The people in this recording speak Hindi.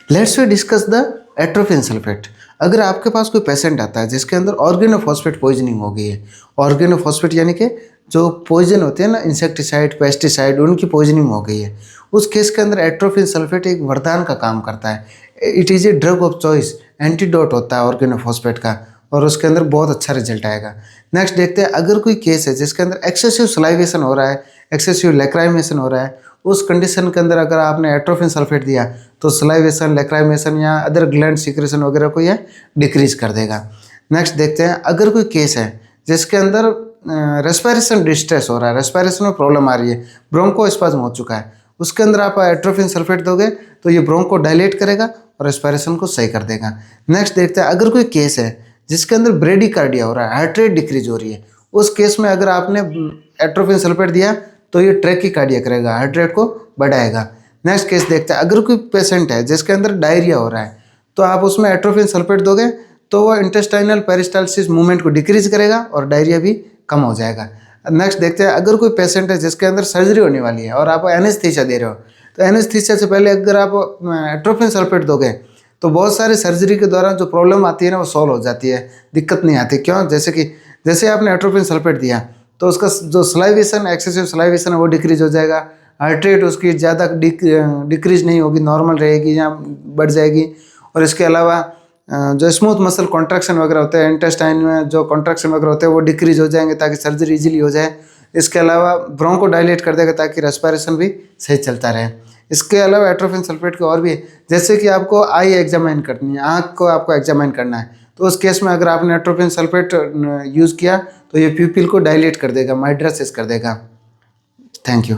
Let's we discuss the atropine sulphate. अगर आपके पास कोई पेशेंट आता है जिसके अंदर ऑर्गेनोफॉस्फेट पॉइजनिंग हो गई है, ऑर्गेनोफॉस्फेट यानी कि जो पॉइजन होते हैं ना, इंसेक्टिसाइड पेस्टिसाइड, उनकी पॉइजनिंग हो गई है, उस केस के अंदर एट्रोपिन सल्फेट एक वरदान का काम करता है। It is a drug of choice, antidote होता है ऑर्गेनोफॉस्फेट का, और उसके अंदर बहुत अच्छा रिजल्ट आएगा। नेक्स्ट देखते हैं, अगर कोई केस है जिसके अंदर एक्सेसिव सलाइवेशन हो रहा है, एक्सेसिव लैक्राइमेशन हो रहा है, उस कंडीशन के अंदर अगर आपने एट्रोपिन सल्फेट दिया तो सलाइवेशन, लैक्राइमेशन या अदर ग्लैंड सीक्रेशन वगैरह को यह डिक्रीज कर देगा। नेक्स्ट देखते हैं, अगर कोई केस है जिसके अंदर रेस्पिरेशन डिस्ट्रेस हो रहा है, रेस्पिरेशन में प्रॉब्लम आ रही है, ब्रोंकोस्पाज्म हो चुका है, उसके अंदर आप एट्रोपिन सल्फेट दोगे तो ये ब्रोंको डायलेट करेगा और रेस्पिरेशन को सही कर देगा। नेक्स्ट देखते हैं, अगर कोई केस है जिसके अंदर ब्रेडिकार्डिया हो रहा है, हार्ट रेट डिक्रीज हो रही है, उस केस में अगर आपने एट्रोपिन सल्फेट दिया तो ये ट्रैकीकार्डिया करेगा, हार्ट रेट को बढ़ाएगा। नेक्स्ट केस देखते हैं, अगर कोई पेशेंट है जिसके अंदर डायरिया हो रहा है तो आप उसमें एट्रोपिन सल्फेट दोगे तो वो इंटेस्टाइनल पेरिस्टाल्सिस मूवमेंट को डिक्रीज करेगा और डायरिया भी कम हो जाएगा। नेक्स्ट देखते हैं, अगर कोई पेशेंट है जिसके अंदर सर्जरी होने वाली है और आप एनेस्थीसिया दे रहे हो, तो एनेस्थीसिया से पहले अगर आप एट्रोपिन सल्फेट दोगे तो बहुत सारी सर्जरी के दौरान जो प्रॉब्लम आती है ना वो सॉल्व हो जाती है, दिक्कत नहीं आती। क्यों? जैसे आपने एट्रोपिन सल्फेट दिया तो उसका जो सलाइवेशन, एक्सेसिव सलाइवेशन है वो डिक्रीज हो जाएगा, हार्ट रेट उसकी ज़्यादा डिक्रीज नहीं होगी, नॉर्मल रहेगी या बढ़ जाएगी। और इसके अलावा जो स्मूथ मसल कॉन्ट्रैक्शन वगैरह होते हैं, इंटेस्टाइन में जो कॉन्ट्रैक्शन वगैरह होते हैं वो डिक्रीज हो जाएंगे ताकि सर्जरी इजीली हो जाए। इसके अलावा ब्रोंको डायलेट कर देगा ताकि रेस्पिरेशन भी सही चलता रहे। इसके अलावा एट्रोपिन सल्फेट के और भी है, जैसे कि आपको आई एग्जामाइन करनी है, आँख को आपको एग्जामाइन करना है, तो उस केस में अगर आपने एट्रोपिन सल्फेट यूज़ किया तो ये प्यूपिल को डायलेट कर देगा, माइड्रासिस कर देगा। Thank you.